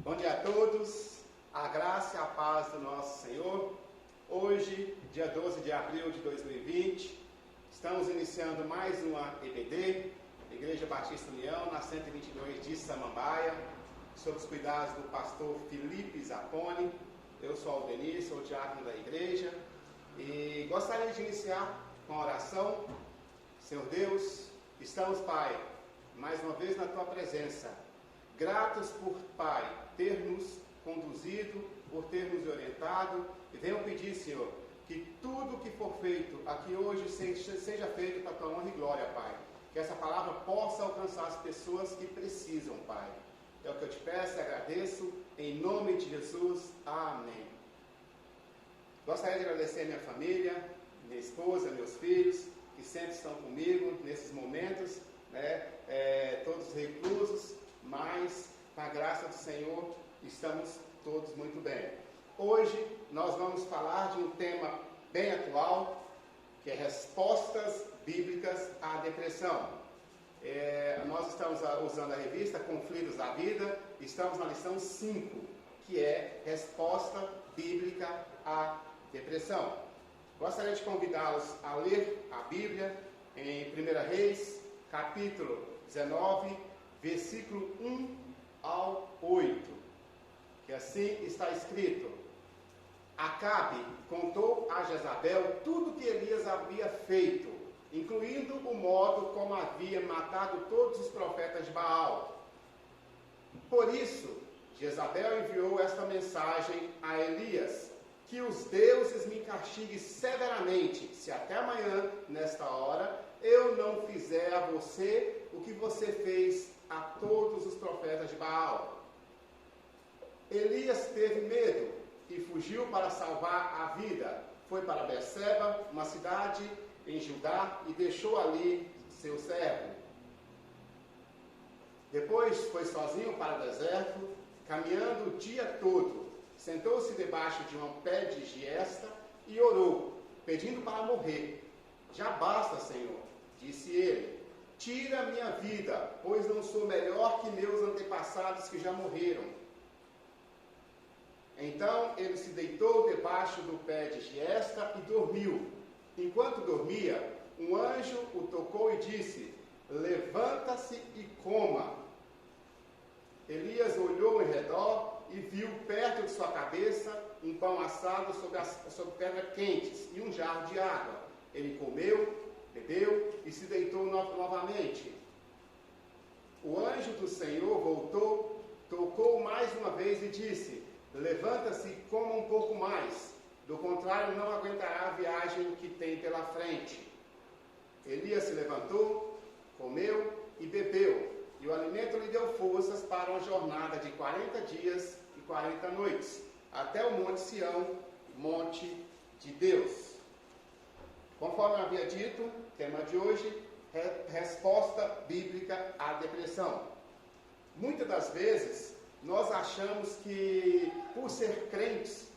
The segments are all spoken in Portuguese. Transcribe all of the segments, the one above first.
Bom dia a todos, a graça e a paz do nosso Senhor. Hoje, dia 12 de abril de 2020, estamos iniciando mais uma EBD, Igreja Batista União, na 122 de Samambaia, sob os cuidados do pastor Felipe Zapponi. Eu sou Aldenir, sou o diácono da igreja e gostaria de iniciar com a oração. Senhor Deus, estamos, Pai, mais uma vez na Tua presença, gratos por, Pai, ter nos conduzido, por ter nos orientado, e venho pedir, Senhor, que tudo que for feito aqui hoje seja feito para a Tua honra e glória, Pai. Que essa palavra possa alcançar as pessoas que precisam, Pai. É o que eu te peço e agradeço, em nome de Jesus. Amém. Gostaria de agradecer a minha família, minha esposa, meus filhos, que sempre estão comigo nesses momentos, todos reclusos, mas com a graça do Senhor estamos todos muito bem. Hoje nós vamos falar de um tema bem atual, que é respostas bíblicas à depressão. Nós estamos usando a revista Conflitos da Vida, estamos na lição 5, que é resposta bíblica à depressão. Gostaria de convidá-los a ler a Bíblia em 1 Reis, capítulo 19, versículo 1 ao 8, que assim está escrito: Acabe contou a Jezabel tudo que Elias havia feito, incluindo o modo como havia matado todos os profetas de Baal. Por isso, Jezabel enviou esta mensagem a Elias: que os deuses me castiguem severamente, se até amanhã, nesta hora, eu não fizer a você o que você fez a todos os profetas de Baal. Elias teve medo e fugiu para salvar a vida. Foi para Berseba, uma cidade em Judá, e deixou ali seu servo. Depois foi sozinho para o deserto, caminhando o dia todo. Sentou-se debaixo de um pé de giesta e orou, pedindo para morrer. Já basta, Senhor, disse ele. Tira minha vida, pois não sou melhor que meus antepassados que já morreram. Então ele se deitou debaixo do pé de giesta e dormiu. Enquanto dormia, um anjo o tocou e disse: levanta-se e coma. Elias olhou em redor e viu perto de sua cabeça um pão assado sobre pedras quentes e um jarro de água. Ele comeu, bebeu e se deitou novamente. O anjo do Senhor voltou, tocou mais uma vez e disse: levanta-se e coma um pouco mais, do contrário não aguentará a viagem que tem pela frente. Elias se levantou, comeu e bebeu, e o alimento lhe deu forças para uma jornada de 40 dias e 40 noites, até o Monte Sião, Monte de Deus. Conforme eu havia dito, tema de hoje é resposta bíblica à depressão. Muitas das vezes, nós achamos que, por ser crentes,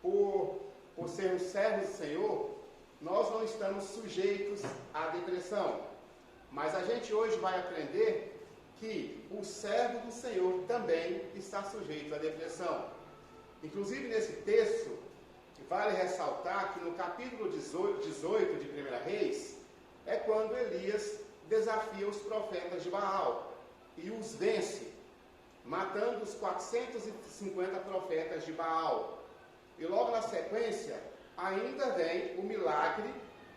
por sermos servos do Senhor, nós não estamos sujeitos à depressão. Mas a gente hoje vai aprender que o servo do Senhor também está sujeito à depressão. Inclusive, nesse texto, vale ressaltar que no capítulo 18 de 1 Reis, é quando Elias desafia os profetas de Baal e os vence, matando os 450 profetas de Baal. E logo na sequência, ainda vem o milagre,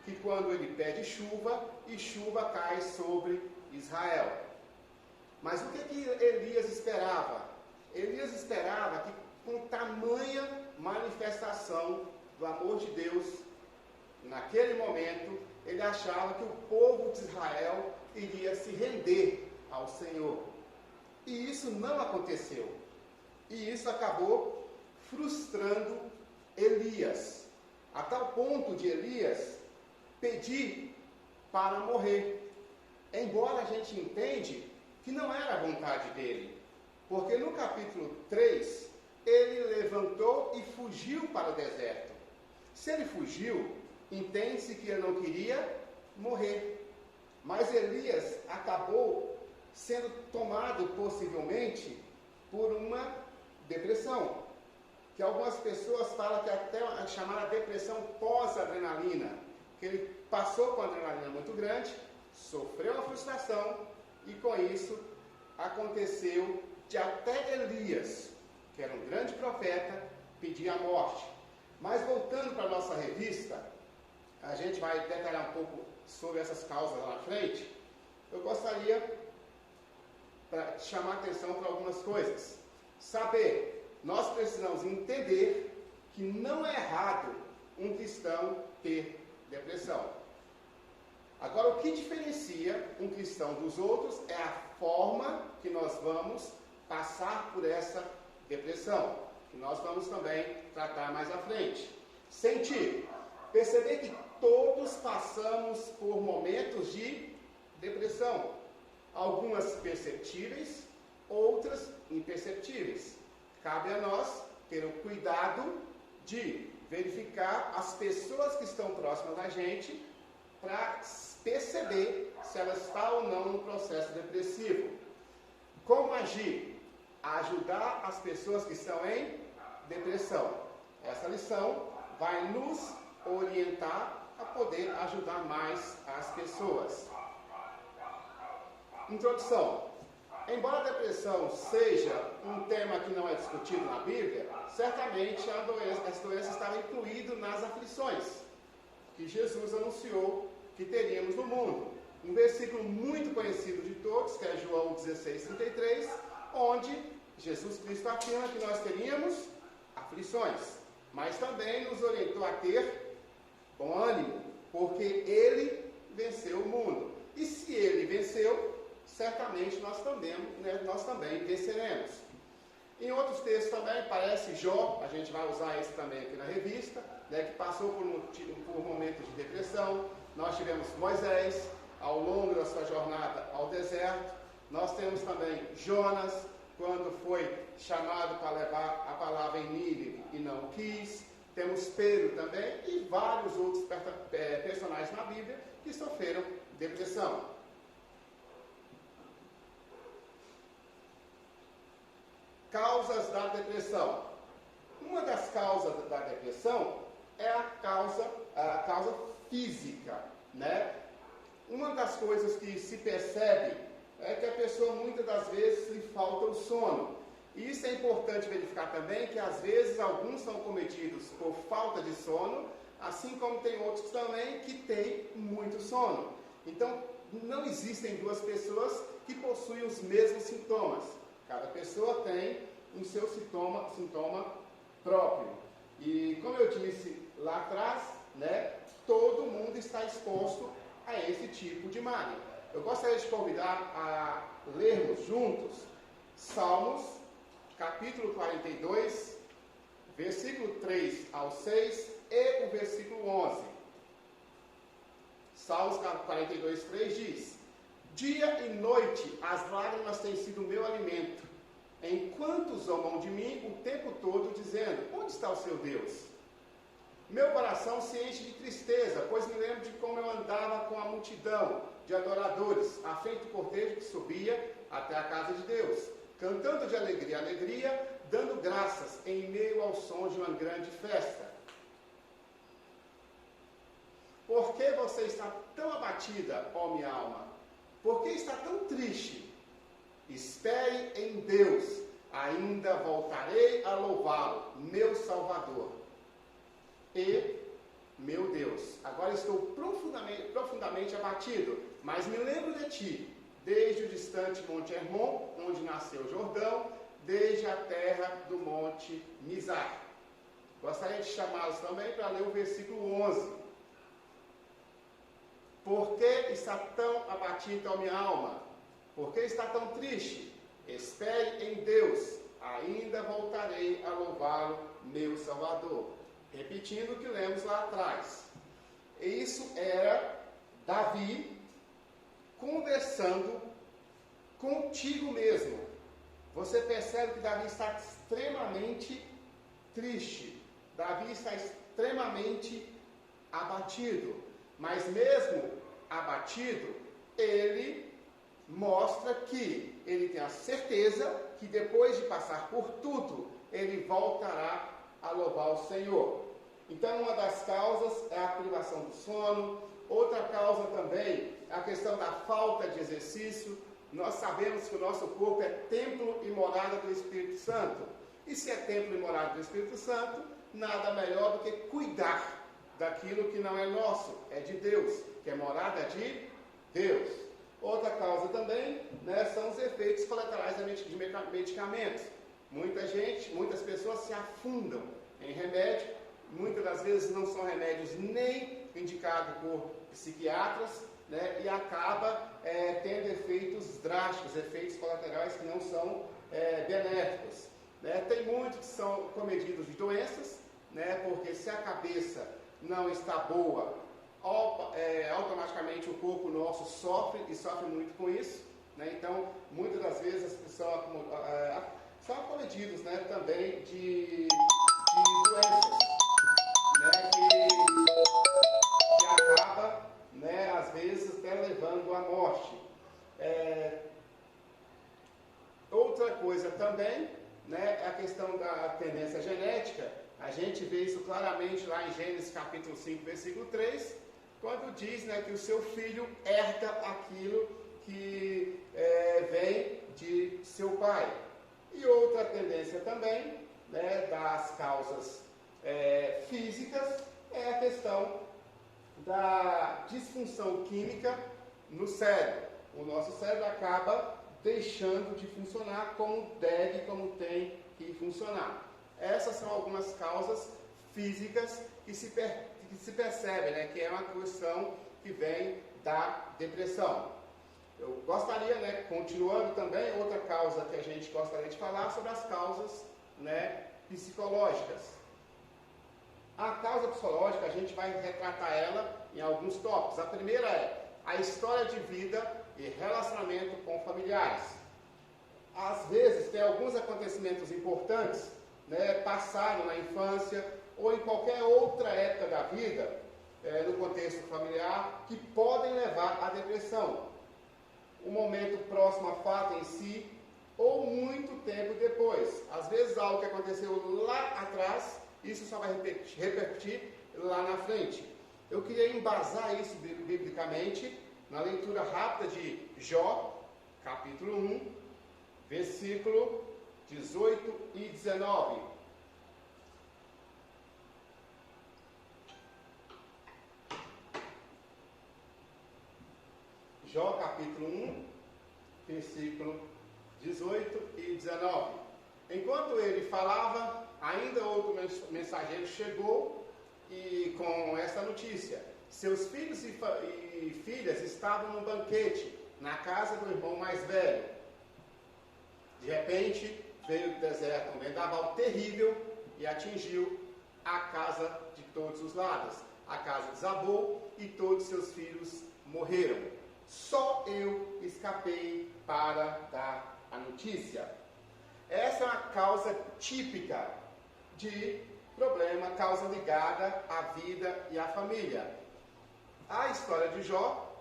que quando ele pede chuva, e chuva cai sobre Israel. Mas o que Elias esperava? Elias esperava que, com tamanha manifestação do amor de Deus, naquele momento, ele achava que o povo de Israel iria se render ao Senhor. E isso não aconteceu. E isso acabou frustrando Elias, a tal ponto de Elias pedir para morrer. Embora a gente entende que não era a vontade dele. Porque no capítulo 3, ele levantou e fugiu para o deserto. Se ele fugiu, entende-se que ele não queria morrer. Mas Elias acabou sendo tomado possivelmente por uma depressão, que algumas pessoas falam que até a chamada depressão pós-adrenalina, que ele passou com a adrenalina muito grande, sofreu uma frustração e com isso aconteceu de até Elias, que era um grande profeta, pedir a morte. Mas voltando para a nossa revista, a gente vai detalhar um pouco sobre essas causas lá na frente. Eu gostaria de chamar a atenção para algumas coisas. Saber, nós precisamos entender que não é errado um cristão ter depressão. Agora, o que diferencia um cristão dos outros é a forma que nós vamos passar por essa depressão, que nós vamos também tratar mais à frente. Sentir, perceber que todos passamos por momentos de depressão, algumas perceptíveis, outras imperceptíveis. Cabe a nós ter o cuidado de verificar as pessoas que estão próximas da gente para perceber se ela está ou não no processo depressivo. Como agir? Ajudar as pessoas que estão em depressão. Essa lição vai nos orientar a poder ajudar mais as pessoas. Introdução. Embora a depressão seja um tema que não é discutido na Bíblia, certamente essa doença estava incluída nas aflições que Jesus anunciou que teríamos no mundo. Um versículo muito conhecido de todos, que é João 16:33, onde Jesus Cristo afirma que nós teríamos aflições, mas também nos orientou a ter bom ânimo, porque Ele venceu o mundo. E se Ele venceu, certamente nós também venceremos. Em outros textos também aparece Jó, a gente vai usar esse também aqui na revista, que passou por momentos de depressão. Nós tivemos Moisés, ao longo da sua jornada ao deserto. Nós temos também Jonas, quando foi chamado para levar a palavra em Nínive e não quis. Temos Pedro também e vários outros personagens na Bíblia que sofreram depressão. Causas da depressão. Uma das causas da depressão é a causa física, né? Uma das coisas que se percebe é que a pessoa muitas das vezes lhe falta o sono. E isso é importante verificar também, que às vezes alguns são cometidos por falta de sono, assim como tem outros também que têm muito sono. Então, não existem duas pessoas que possuem os mesmos sintomas. Cada pessoa tem um seu sintoma próprio. E como eu disse lá atrás, todo mundo está exposto a esse tipo de mania. Eu gostaria de convidar a lermos juntos Salmos, capítulo 42, versículo 3 ao 6 e o versículo 11. Salmos 42, 3 diz: Dia e noite as lágrimas têm sido o meu alimento, enquanto zombam de mim o tempo todo, dizendo: onde está o seu Deus? Meu coração se enche de tristeza, pois me lembro de como eu andava com a multidão de adoradores, à frente do cortejo que subia até a casa de Deus, cantando de alegria, alegria, dando graças em meio ao som de uma grande festa. Por que você está tão abatida, ó minha alma? Por que está tão triste? Espere em Deus, ainda voltarei a louvá-lo, meu Salvador. E, meu Deus, agora estou profundamente abatido, mas me lembro de ti, desde o distante Monte Hermon, onde nasceu Jordão, desde a terra do Monte Mizar. Gostaria de chamá-los também para ler o versículo 11. Por que está tão abatida a minha alma? Por que está tão triste? Espere em Deus, ainda voltarei a louvá-lo, meu Salvador. Repetindo o que lemos lá atrás. Isso era Davi conversando contigo mesmo. Você percebe que Davi está extremamente triste. Davi está extremamente abatido. Mas mesmo abatido, ele mostra que ele tem a certeza que depois de passar por tudo, ele voltará a louvar o Senhor. Então, uma das causas é a privação do sono. Outra causa também é a questão da falta de exercício. Nós sabemos que o nosso corpo é templo e morada do Espírito Santo. E se é templo e morada do Espírito Santo, nada melhor do que cuidar daquilo que não é nosso, é de Deus, que é morada de Deus. Outra causa também, né, são os efeitos colaterais de medicamentos. Muitas pessoas se afundam em remédio, muitas das vezes não são remédios nem indicados por psiquiatras, né, e acaba tendo efeitos drásticos, efeitos colaterais que não são benéficos. Né? Tem muitos que são cometidos de doenças, né, porque se a cabeça não está boa, automaticamente o corpo nosso sofre e sofre muito com isso. Né? Então, muitas das vezes as pessoas são acometidos, né, também de doenças, né, que acaba, né, às vezes até levando à morte. Outra coisa também, né, é a questão da tendência genética. A gente vê isso claramente lá em Gênesis capítulo 5, versículo 3, quando diz, né, que o seu filho herda aquilo que vem de seu pai. E outra tendência também, né, das causas físicas é a questão da disfunção química no cérebro. O nosso cérebro acaba deixando de funcionar como deve, como tem que funcionar. Essas são algumas causas físicas que se percebe, né, que é uma questão que vem da depressão. Eu gostaria, né, continuando também, outra causa que a gente gostaria de falar sobre as causas, né, psicológicas. A causa psicológica, a gente vai retratar ela em alguns tópicos. A primeira é a história de vida e relacionamento com familiares. Às vezes, tem alguns acontecimentos importantes, né, passaram na infância ou em qualquer outra época da vida, no contexto familiar, que podem levar à depressão. Um momento próximo a fato em si, ou muito tempo depois. Às vezes algo que aconteceu lá atrás, isso só vai repercutir lá na frente. Eu queria embasar isso biblicamente na leitura rápida de Jó, capítulo 1, versículo 18 e 19. Jó, capítulo 1, versículo 18 e 19. Enquanto ele falava, ainda outro mensageiro chegou e com essa notícia: seus filhos e filhas estavam no banquete, na casa do irmão mais velho. De repente, veio do deserto um vendaval terrível e atingiu a casa de todos os lados. A casa desabou e todos seus filhos morreram. Só eu escapei para dar a notícia. Essa é uma causa típica de problema, causa ligada à vida e à família. A história de Jó,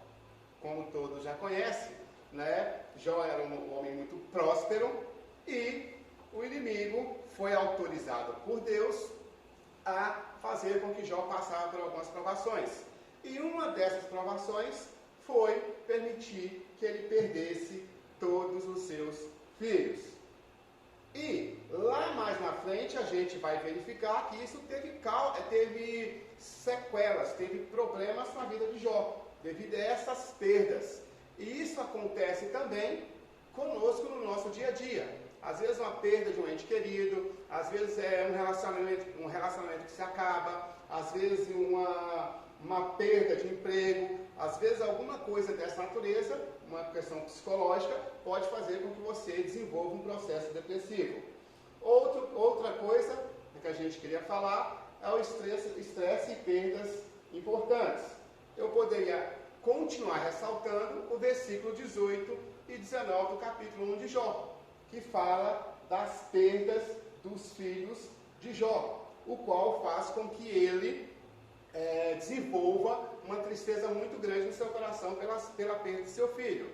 como todos já conhecem, né? Jó era um homem muito próspero e o inimigo foi autorizado por Deus a fazer com que Jó passasse por algumas provações. E uma dessas provações foi permitir que ele perdesse todos os seus filhos. E lá mais na frente a gente vai verificar que isso teve sequelas, teve problemas na vida de Jó, devido a essas perdas. E isso acontece também conosco no nosso dia a dia. Às vezes uma perda de um ente querido, às vezes é um relacionamento que se acaba, às vezes uma perda de emprego, às vezes alguma coisa dessa natureza, uma questão psicológica, pode fazer com que você desenvolva um processo depressivo. Outra coisa que a gente queria falar é o estresse e perdas importantes. Eu poderia continuar ressaltando o versículo 18 e 19 do capítulo 1 de Jó, que fala das perdas dos filhos de Jó, o qual faz com que ele desenvolva uma tristeza muito grande no seu coração pela perda de seu filho.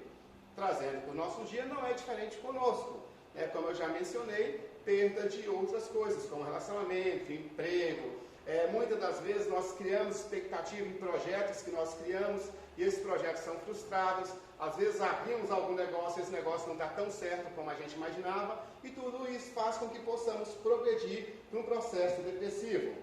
Trazendo para o nosso dia, não é diferente conosco. como eu já mencionei, perda de outras coisas, como relacionamento, emprego. Muitas das vezes nós criamos expectativa em projetos que nós criamos e esses projetos são frustrados. Às vezes abrimos algum negócio, esse negócio não dá tão certo como a gente imaginava, e tudo isso faz com que possamos progredir para um processo depressivo.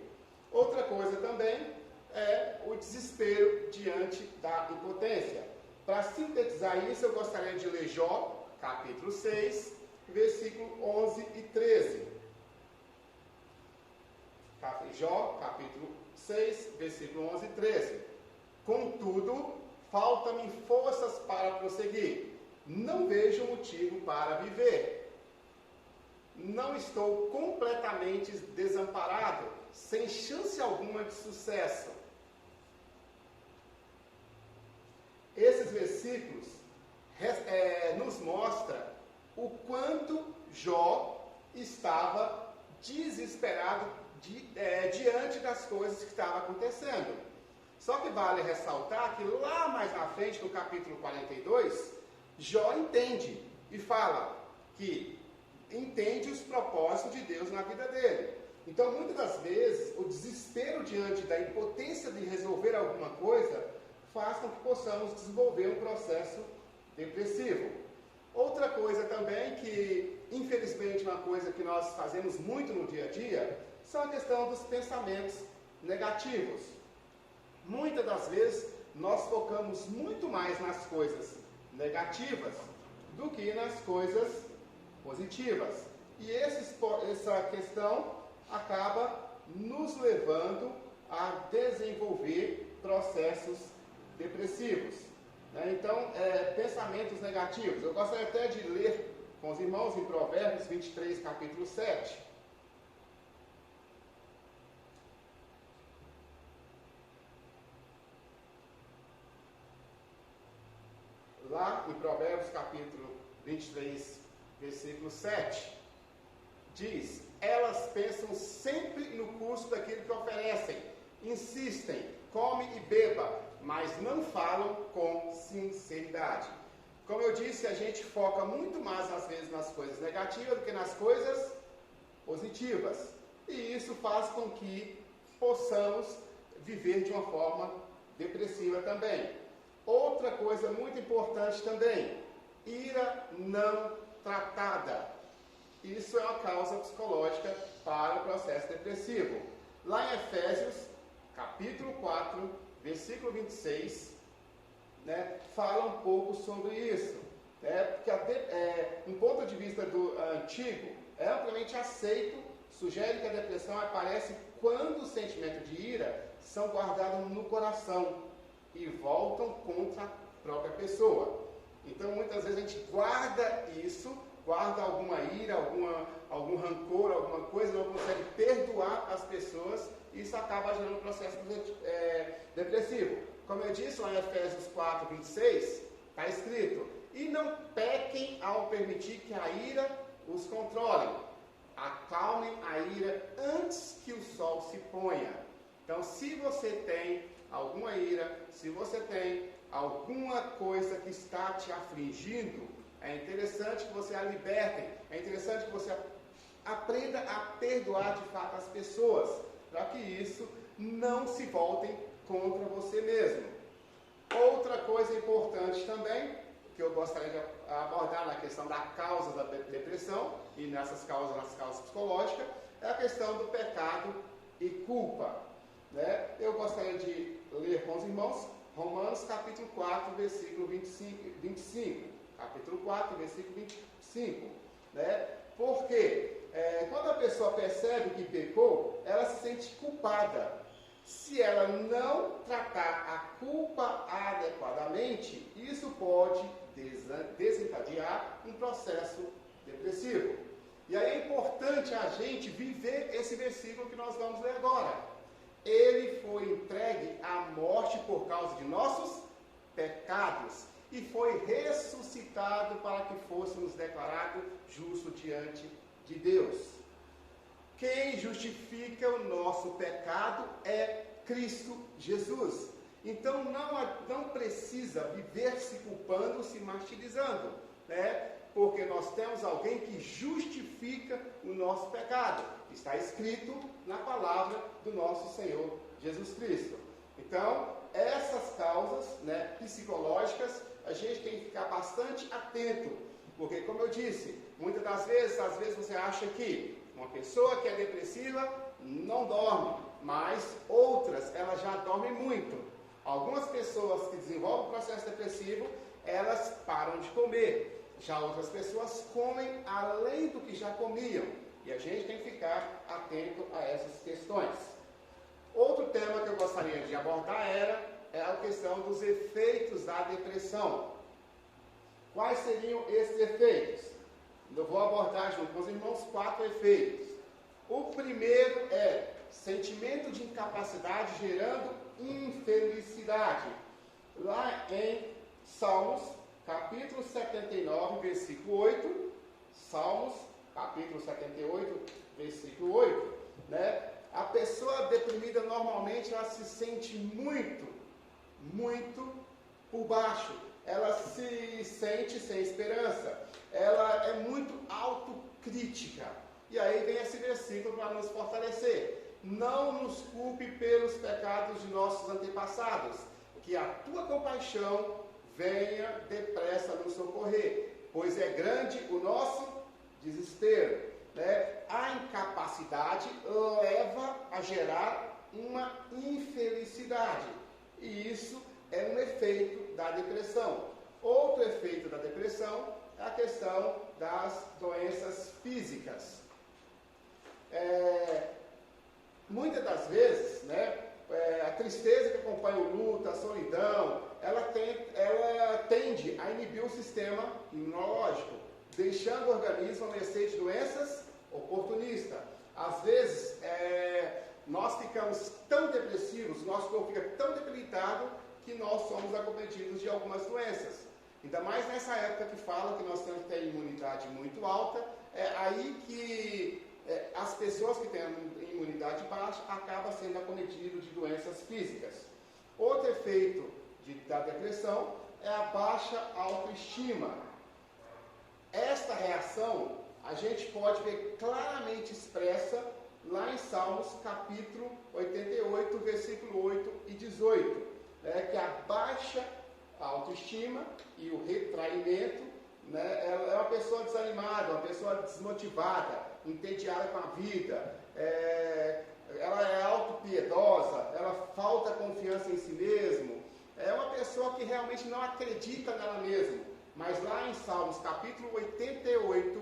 Outra coisa também é o desespero diante da impotência. Para sintetizar isso, eu gostaria de ler Jó, capítulo 6, versículo 11 e 13. Jó, capítulo 6, versículo 11 e 13. Contudo, falta-me forças para prosseguir. Não vejo motivo para viver. Não estou completamente desamparado, sem chance alguma de sucesso. Esses versículos nos mostram o quanto Jó estava desesperado diante das coisas que estavam acontecendo. Só que vale ressaltar que lá mais na frente, no capítulo 42, Jó entende e fala que entende os propósitos de Deus na vida dele. Então, muitas das vezes, o desespero diante da impotência de resolver alguma coisa faz com que possamos desenvolver um processo depressivo. Outra coisa também que, infelizmente, uma coisa que nós fazemos muito no dia a dia, são a questão dos pensamentos negativos. Muitas das vezes, nós focamos muito mais nas coisas negativas do que nas coisas positivas. E essa questão acaba nos levando a desenvolver processos depressivos. Então, pensamentos negativos. Eu gostaria até de ler com os irmãos em Provérbios 23, capítulo 7. Lá em Provérbios capítulo 23, versículo 7, diz: elas pensam sempre no custo daquilo que oferecem, insistem, come e beba, mas não falam com sinceridade. Como eu disse, a gente foca muito mais às vezes nas coisas negativas do que nas coisas positivas. E isso faz com que possamos viver de uma forma depressiva também. Outra coisa muito importante também, ira não tratada. Isso é uma causa psicológica para o processo depressivo. Lá em Efésios, capítulo 4, versículo 26, fala um pouco sobre isso. Porque um ponto de vista do antigo, é amplamente aceito, sugere que a depressão aparece quando os sentimentos de ira são guardados no coração e voltam contra a própria pessoa. Então, muitas vezes a gente guarda isso, guarda alguma ira, algum rancor, alguma coisa, não consegue perdoar as pessoas, e isso acaba gerando um processo depressivo. Como eu disse, lá em Efésios 4, 26, está escrito: e não pequem ao permitir que a ira os controle. Acalmem a ira antes que o sol se ponha. Então, se você tem alguma ira, se você tem alguma coisa que está te afligindo, é interessante que você a liberte, é interessante que você aprenda a perdoar de fato as pessoas, para que isso não se voltem contra você mesmo. Outra coisa importante também, que eu gostaria de abordar na questão da causa da depressão, e nas causas psicológicas, é a questão do pecado e culpa. Eu gostaria de ler com os irmãos Romanos capítulo 4, versículo 25. Capítulo 4, versículo 25. Porque quando a pessoa percebe que pecou, ela se sente culpada. Se ela não tratar a culpa adequadamente, isso pode desencadear um processo depressivo. E aí é importante a gente viver esse versículo que nós vamos ler agora. Ele foi entregue à morte por causa de nossos pecados e foi ressuscitado para que fôssemos declarados justos diante de Deus. Quem justifica o nosso pecado é Cristo Jesus. Então não precisa viver se culpando, se martirizando. porque nós temos alguém que justifica o nosso pecado. Está escrito na palavra do nosso Senhor Jesus Cristo. Então, essas causas, psicológicas, a gente tem que ficar bastante atento, porque, como eu disse, muitas das vezes, às vezes você acha que uma pessoa que é depressiva não dorme, mas outras, elas já dormem muito. Algumas pessoas que desenvolvem o processo depressivo, elas param de comer. Já outras pessoas comem além do que já comiam. E a gente tem que ficar atento a essas questões. Outro tema que eu gostaria de abordar é a questão dos efeitos da depressão. Quais seriam esses efeitos? Eu vou abordar junto com os irmãos 4 efeitos. O primeiro é sentimento de incapacidade gerando infelicidade. Lá em Salmos, capítulo 79, versículo 8. Salmos, capítulo 78, versículo 8. A pessoa deprimida normalmente ela se sente muito por baixo. Ela se sente sem esperança. Ela é muito autocrítica. E aí vem esse versículo para nos fortalecer. Não nos culpe pelos pecados de nossos antepassados, que a tua compaixão venha depressa nos socorrer, pois é grande o nosso desespero. A incapacidade leva a gerar uma infelicidade, e isso é um efeito da depressão. Outro efeito da depressão é a questão das doenças físicas. Muitas das vezes, a tristeza que acompanha o luto, a solidão, ela tende a inibir o sistema imunológico, deixando o organismo a mercê de doenças oportunistas. Às vezes, nós ficamos tão depressivos, nosso corpo fica tão debilitado, que nós somos acometidos de algumas doenças. Ainda mais nessa época que fala que nós temos que ter imunidade muito alta, é aí que as pessoas que têm imunidade baixa acabam sendo acometidas de doenças físicas. Outro efeito da depressão é a baixa autoestima. Esta reação a gente pode ver claramente expressa lá em Salmos capítulo 88, versículo 8 e 18, que a baixa autoestima e o retraimento, ela é uma pessoa desanimada, uma pessoa desmotivada, entediada com a vida, ela é autopiedosa, ela falta confiança em si mesmo, é uma pessoa que realmente não acredita nela mesma. Mas lá em Salmos capítulo 88,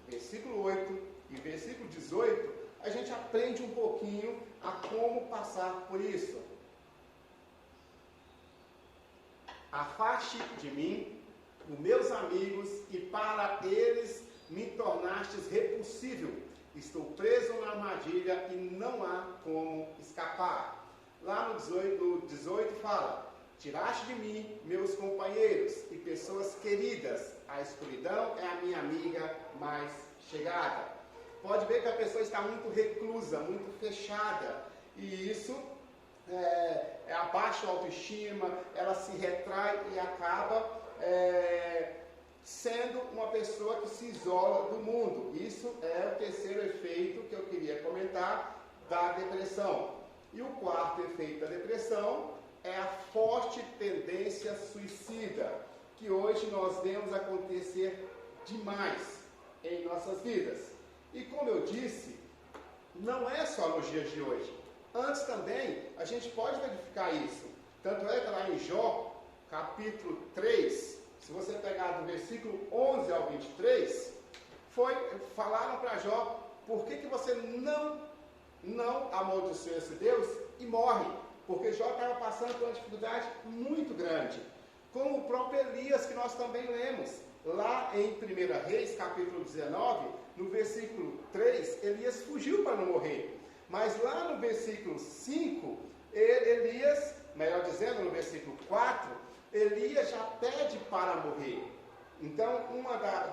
versículo 8 e versículo 18, a gente aprende um pouquinho a como passar por isso. Afaste de mim os meus amigos, e para eles me tornastes repulsível. Estou preso na armadilha e não há como escapar. Lá no 18 fala: tiraste de mim meus companheiros e pessoas queridas. A escuridão é a minha amiga mais chegada. Pode ver que a pessoa está muito reclusa, muito fechada. E isso é a baixa autoestima, ela se retrai e acaba sendo uma pessoa que se isola do mundo. Isso é o terceiro efeito que eu queria comentar da depressão. E o quarto efeito da depressão é a forte tendência suicida, que hoje nós vemos acontecer demais em nossas vidas. E como eu disse, não é só nos dias de hoje. Antes também, a gente pode verificar isso. Tanto é que lá em Jó, capítulo 3, se você pegar do versículo 11 ao 23, falaram para Jó: por que você não amaldiçoou esse Deus e morre? Porque Jó estava passando por uma dificuldade muito grande. Como o próprio Elias, que nós também lemos. Lá em 1 Reis, capítulo 19, no versículo 3, Elias fugiu para não morrer. Mas lá no versículo 5, Elias, melhor dizendo, no versículo 4, Elias já pede para morrer. Então,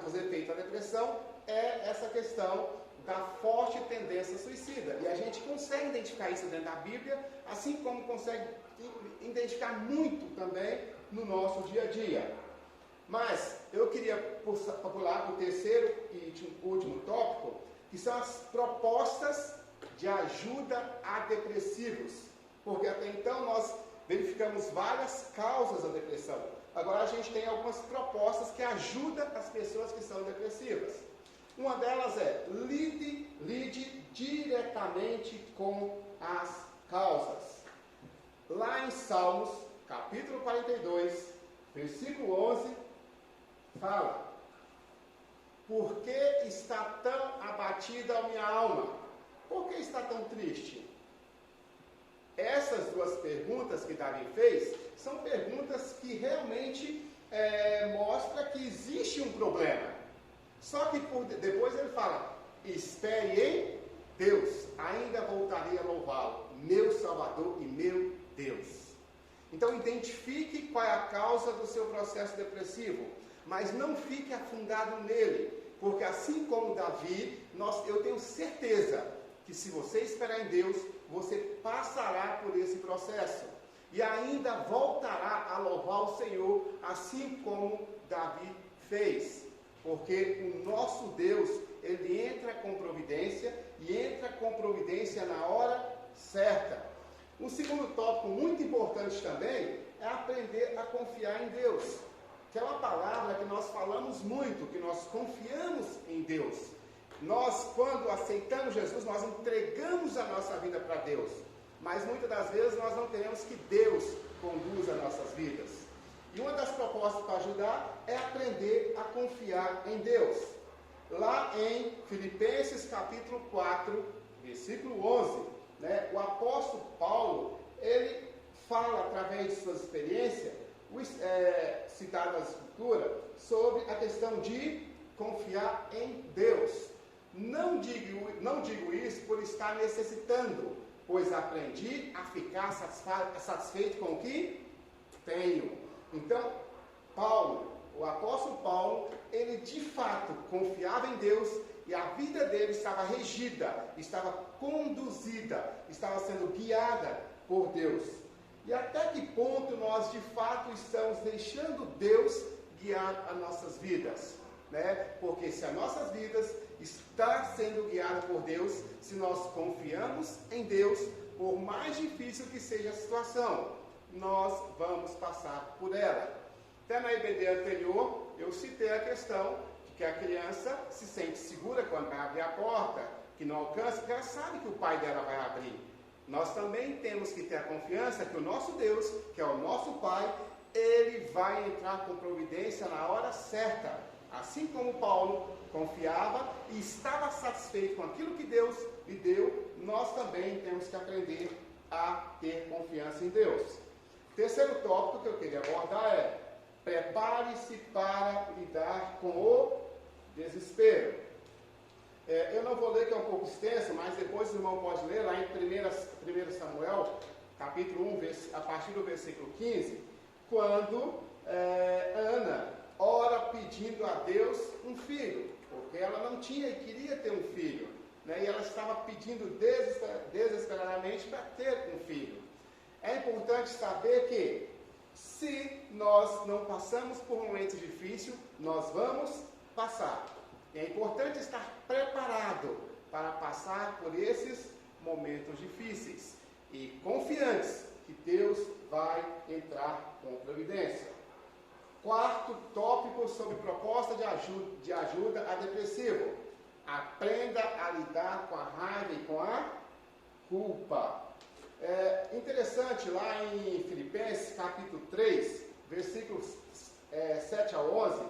dos efeitos da depressão é essa questão da forte tendência suicida. E a gente consegue identificar isso dentro da Bíblia, assim como consegue identificar muito também no nosso dia a dia. Mas eu queria pular para o terceiro e último tópico, que são as propostas de ajuda a depressivos. Porque até então nós verificamos várias causas da depressão. Agora a gente tem algumas propostas que ajudam as pessoas que são depressivas. Uma delas é lide diretamente com as causas. Lá em Salmos, capítulo 42, versículo 11, fala: por que está tão abatida a minha alma? Por que está tão triste? Essas duas perguntas que Davi fez são perguntas que realmente mostram que existe um problema. Só que depois ele fala: espere em Deus, ainda voltarei a louvá-lo, meu Salvador e meu Deus. Então identifique qual é a causa do seu processo depressivo, mas não fique afundado nele, porque assim como Davi, eu tenho certeza que se você esperar em Deus, você passará por esse processo e ainda voltará a louvar o Senhor, assim como Davi fez, porque o nosso Deus, ele entra com providência e entra com providência na hora certa. Um segundo tópico muito importante também é aprender a confiar em Deus, que é uma palavra que nós falamos muito, que nós confiamos em Deus. Nós, quando aceitamos Jesus, nós entregamos a nossa vida para Deus. Mas muitas das vezes nós não queremos que Deus conduza nossas vidas. E uma das propostas para ajudar é aprender a confiar em Deus. Lá em Filipenses capítulo 4, versículo 11, o apóstolo Paulo, ele fala através de suas experiências, citado na Escritura, sobre a questão de confiar em Deus. Não digo isso por estar necessitando, pois aprendi a ficar satisfeito com o que tenho. Então, o apóstolo Paulo, ele de fato confiava em Deus e a vida dele estava regida, estava conduzida, estava sendo guiada por Deus. E até que ponto nós de fato estamos deixando Deus guiar as nossas vidas? Porque se as nossas vidas estão sendo guiadas por Deus, se nós confiamos em Deus, por mais difícil que seja a situação, nós vamos passar por ela. Até na EBD anterior, eu citei a questão de que a criança se sente segura quando vai abrir a porta, que não alcança, porque ela sabe que o pai dela vai abrir. Nós também temos que ter a confiança que o nosso Deus, que é o nosso Pai, ele vai entrar com providência na hora certa. Assim como Paulo confiava e estava satisfeito com aquilo que Deus lhe deu, nós também temos que aprender a ter confiança em Deus. Terceiro tópico que eu queria abordar é: prepare-se para lidar com o desespero. Eu não vou ler, que é um pouco extenso, mas depois o irmão pode ler lá em 1 Samuel, capítulo 1, a partir do versículo 15, quando Ana ora pedindo a Deus um filho, porque ela não tinha e queria ter um filho, e ela estava pedindo desesperadamente para ter um filho. É importante saber que, se nós não passamos por momentos difíceis, nós vamos passar. É importante estar preparado para passar por esses momentos difíceis e confiantes que Deus vai entrar com providência. Quarto tópico sobre proposta de ajuda a depressivo: aprenda a lidar com a raiva e com a culpa. Interessante, lá em Filipenses capítulo 3, versículos 7 a 11,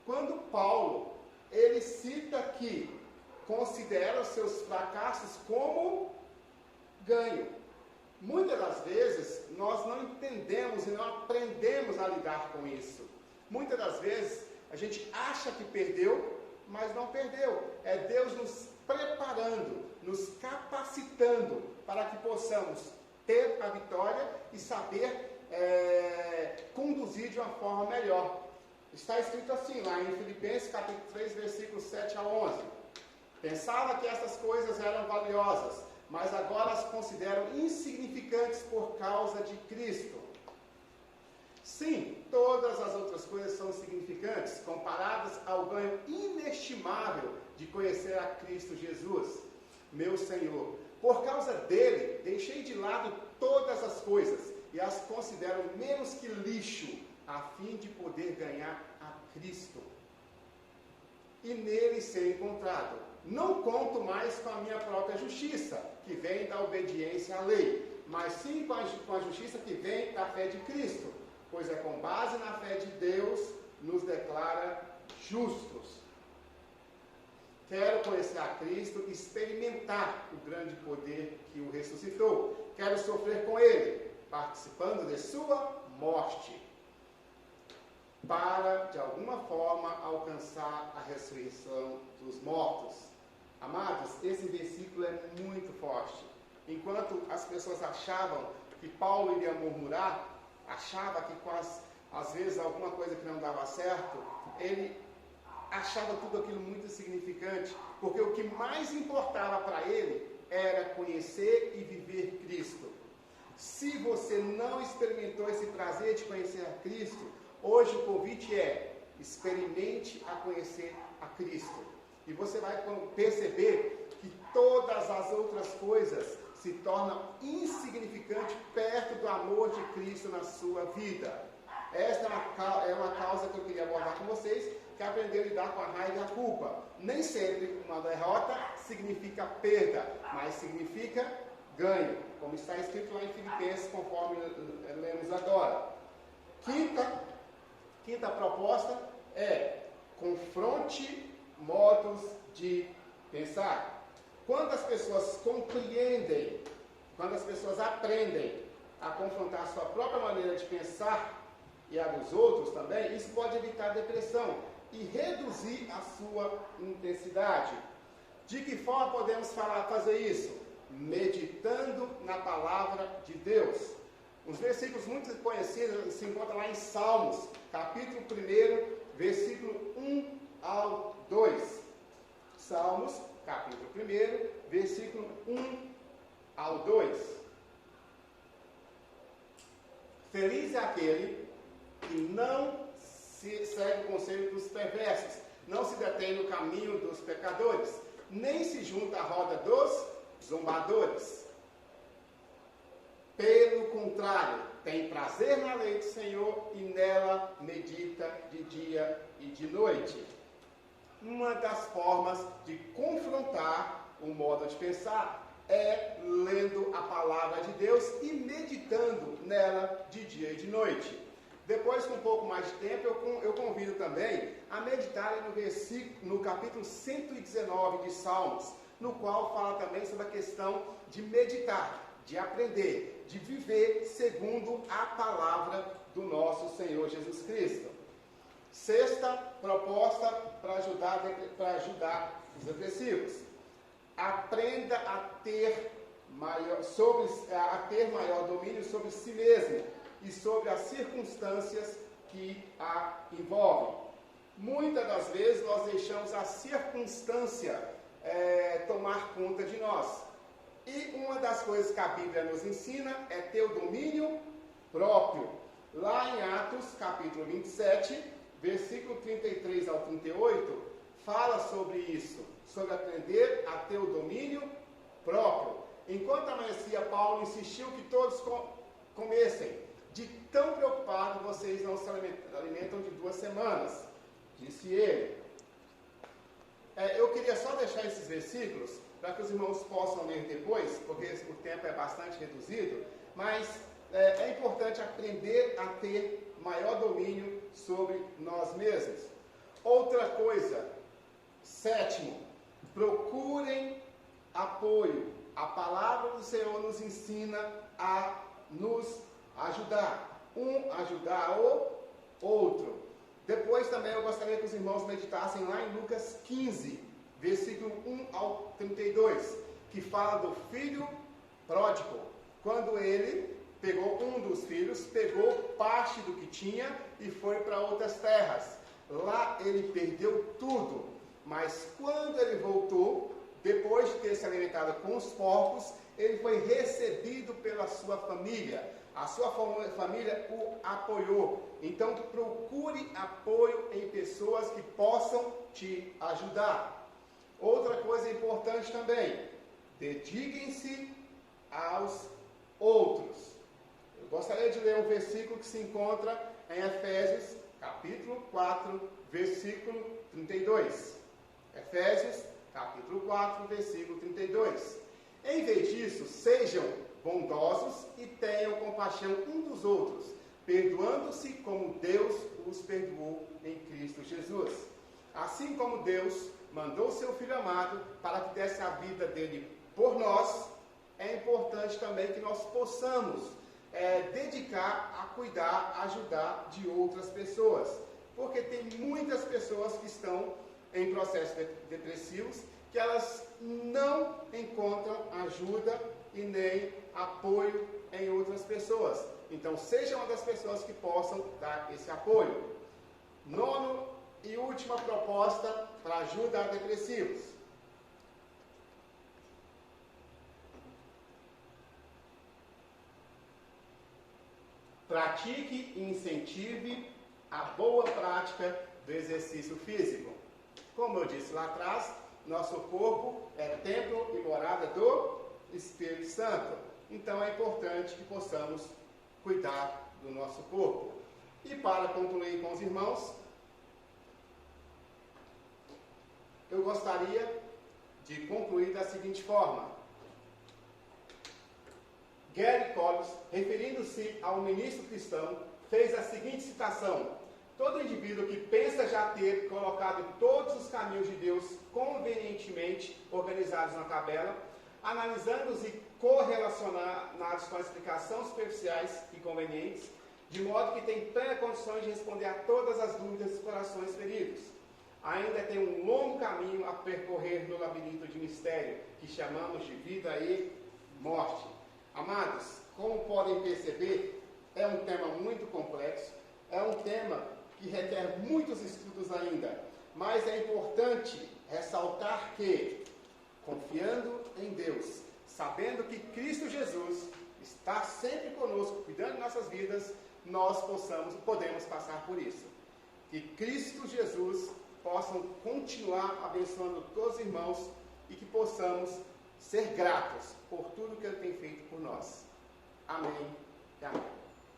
quando Paulo ele cita que considera os seus fracassos como ganho. Muitas das vezes nós não entendemos e não aprendemos a lidar com isso. Muitas das vezes a gente acha que perdeu, mas não perdeu. É Deus nos preparando, nos capacitando para que possamos ter a vitória e saber conduzir de uma forma melhor. Está escrito assim lá em Filipenses capítulo 3, versículos 7 a 11. Pensava que essas coisas eram valiosas, mas agora as considero insignificantes por causa de Cristo. Sim, todas as outras coisas são insignificantes, comparadas ao ganho inestimável de conhecer a Cristo Jesus, meu Senhor. Por causa dele, deixei de lado todas as coisas e as considero menos que lixo, a fim de poder ganhar a Cristo e nele ser encontrado. Não conto mais com a minha própria justiça, que vem da obediência à lei, mas sim com a justiça que vem da fé de Cristo, pois é com base na fé de Deus nos declara justos. Quero conhecer a Cristo e experimentar o grande poder que o ressuscitou. Quero sofrer com ele, participando de sua morte, para, de alguma forma, alcançar a ressurreição dos mortos. Amados, esse versículo é muito forte. Enquanto as pessoas achavam que Paulo iria murmurar, achava que às vezes alguma coisa que não dava certo, ele achava tudo aquilo muito insignificante, porque o que mais importava para ele era conhecer e viver Cristo. Se você não experimentou esse prazer de conhecer a Cristo, hoje o convite é: experimente a conhecer a Cristo. E você vai perceber que todas as outras coisas se tornam insignificantes perto do amor de Cristo na sua vida. Esta é uma causa que eu queria abordar com vocês, que é aprender a lidar com a raiva e a culpa. Nem sempre uma derrota significa perda, mas significa ganho, como está escrito lá em Filipenses, conforme lemos agora. Quinta proposta é: confronte modos de pensar. Quando as pessoas compreendem, quando as pessoas aprendem a confrontar a sua própria maneira de pensar e a dos outros também, isso pode evitar depressão e reduzir a sua intensidade. De que forma podemos fazer isso? Meditando na palavra de Deus. Uns versículos muito conhecidos se encontram lá em Salmos, capítulo 1, versículo 1 ao 2. Salmos, capítulo 1, versículo 1 ao 2. Feliz é aquele que não segue o conselho dos perversos, não se detém no caminho dos pecadores, nem se junta à roda dos zombadores. Pelo contrário, tem prazer na lei do Senhor e nela medita de dia e de noite. Uma das formas de confrontar o modo de pensar é lendo a palavra de Deus e meditando nela de dia e de noite. Depois, com um pouco mais de tempo, eu convido também a meditarem no capítulo 119 de Salmos, no qual fala também sobre a questão de meditar, de aprender, de viver segundo a palavra do nosso Senhor Jesus Cristo. Sexta proposta para ajudar os depressivos: aprenda a ter maior domínio sobre si mesmo e sobre as circunstâncias que a envolvem. Muitas das vezes nós deixamos a circunstância tomar conta de nós. E uma das coisas que a Bíblia nos ensina é ter o domínio próprio. Lá em Atos, capítulo 27, versículo 33 ao 38, fala sobre isso, sobre aprender a ter o domínio próprio. Enquanto amanhecia, Paulo insistiu que todos comessem. De tão preocupado, vocês não se alimentam de 2 semanas, disse ele. Eu queria só deixar esses versículos para que os irmãos possam ler depois, porque o tempo é bastante reduzido, mas é importante aprender a ter maior domínio sobre nós mesmos. Outra coisa, sétimo, procurem apoio. A palavra do Senhor nos ensina a nos ajudar, ajudar o outro. Depois também eu gostaria que os irmãos meditassem lá em Lucas 15, versículo 1 ao 32, que fala do filho pródigo. Quando ele pegou um dos filhos, pegou parte do que tinha e foi para outras terras. Lá ele perdeu tudo, mas quando ele voltou, depois de ter se alimentado com os porcos, ele foi recebido pela sua família. a sua família o apoiou. Então procure apoio em pessoas que possam te ajudar. Outra coisa importante também, dediquem-se aos outros. Eu gostaria de ler um versículo que se encontra em Efésios, capítulo 4, versículo 32. Efésios, capítulo 4, versículo 32. Em vez disso, sejam bondosos e tenham compaixão uns dos outros, perdoando-se como Deus os perdoou em Cristo Jesus. Assim como Deus mandou seu Filho amado para que desse a vida dele por nós, é importante também que nós possamos dedicar a cuidar, ajudar de outras pessoas. Porque tem muitas pessoas que estão em processos depressivos que elas não encontram ajuda e nem apoio em outras pessoas. Então, seja uma das pessoas que possam dar esse apoio. Nono e última proposta para ajuda a depressivos. Pratique e incentive a boa prática do exercício físico. Como eu disse lá atrás, nosso corpo é templo e morada do Espírito Santo. Então é importante que possamos cuidar do nosso corpo. E para concluir com os irmãos, eu gostaria de concluir da seguinte forma. Gary Collins, referindo-se a um ministro cristão, fez a seguinte citação: todo indivíduo que pensa já ter colocado todos os caminhos de Deus convenientemente organizados na tabela, analisando-os e correlacionados com a explicação superficiais e convenientes, de modo que tem plena condições de responder a todas as dúvidas dos corações feridos. Ainda tem um longo caminho a percorrer no labirinto de mistério, que chamamos de vida e morte. Amados, como podem perceber, é um tema muito complexo, é um tema que requer muitos estudos ainda, mas é importante ressaltar que, confiando em Deus, sabendo que Cristo Jesus está sempre conosco, cuidando de nossas vidas, nós podemos passar por isso. Que Cristo Jesus possa continuar abençoando todos os irmãos e que possamos ser gratos por tudo que Ele tem feito por nós. Amém e amém.